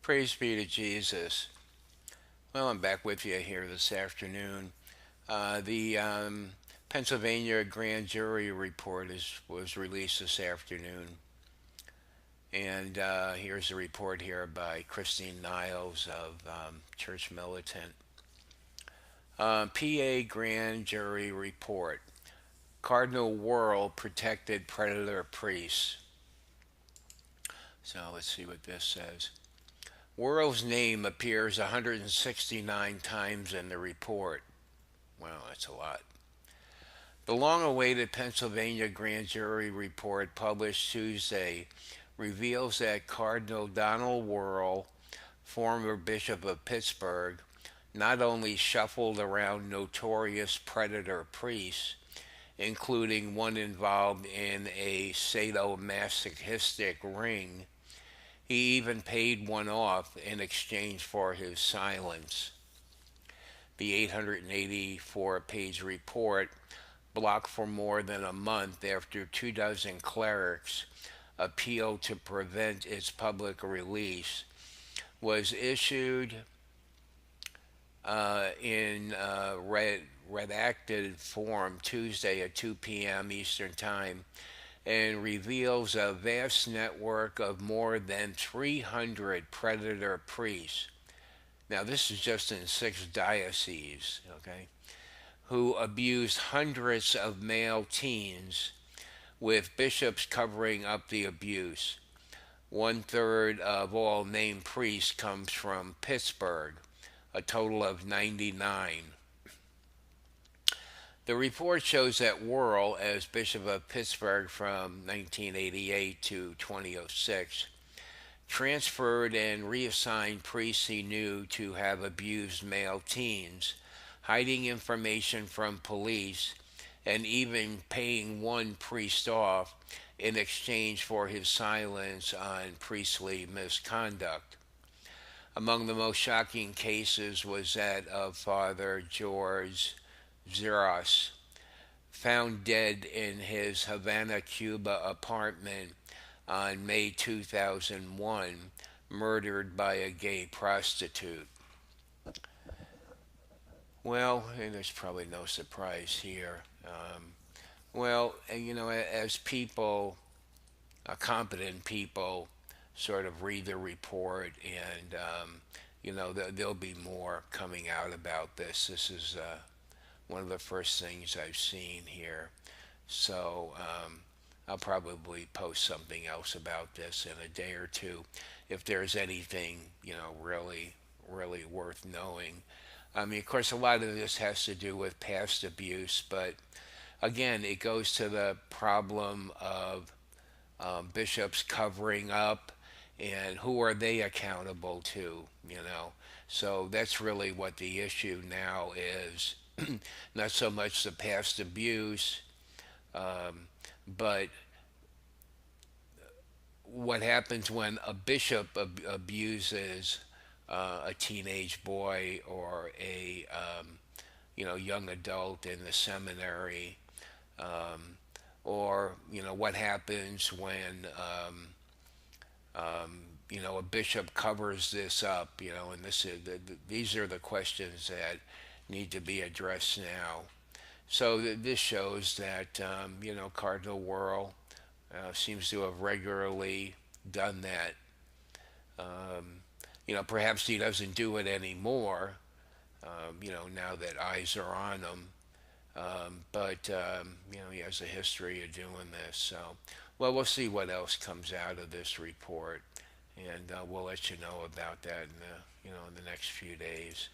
Praise be to Jesus. Well, I'm back with you here this afternoon. The Pennsylvania grand jury report was released this afternoon. And here's a report here by Christine Niles of Church Militant. PA grand jury report. Cardinal Wuerl protected predator priests. So let's see what this says. Wuerl's name appears 169 times in the report. Wow, that's a lot. The long awaited Pennsylvania grand jury report published Tuesday reveals that Cardinal Donald Wuerl, former Bishop of Pittsburgh, not only shuffled around notorious predator priests, including one involved in a sadomasochistic ring, he even paid one off in exchange for his silence. The 884-page report, blocked for more than a month after 24 clerics appealed to prevent its public release, was issued in redacted form Tuesday at 2 p.m. Eastern Time and reveals a vast network of more than 300 predator priests. Now, this is just in 6 dioceses, okay, who abused hundreds of male teens, with bishops covering up the abuse. 1/3 of all named priests comes from Pittsburgh, a total of 99. The report shows that Wuerl, as Bishop of Pittsburgh from 1988 to 2006, transferred and reassigned priests he knew to have abused male teens, hiding information from police, and even paying one priest off in exchange for his silence on priestly misconduct. Among the most shocking cases was that of Father George Zeros, found dead in his Havana, Cuba apartment on May 2001, murdered by a gay prostitute. Well, and there's probably no surprise here. As people, competent people, sort of read the report, and there'll be more coming out about this. This is one of the first things I've seen here. So I'll probably post something else about this in a day or two if there's anything, really, really worth knowing. I mean, of course, a lot of this has to do with past abuse, but again, it goes to the problem of bishops covering up and who are they accountable to. So that's really what the issue now is. Not so much the past abuse, but what happens when a bishop abuses a teenage boy or a young adult in the seminary, or what happens when a bishop covers this up, and these are the questions that need to be addressed now. So this shows that Cardinal Wuerl seems to have regularly done that. Perhaps he doesn't do it anymore. Now that eyes are on him. But he has a history of doing this. So, well, we'll see what else comes out of this report, and we'll let you know about that in the next few days.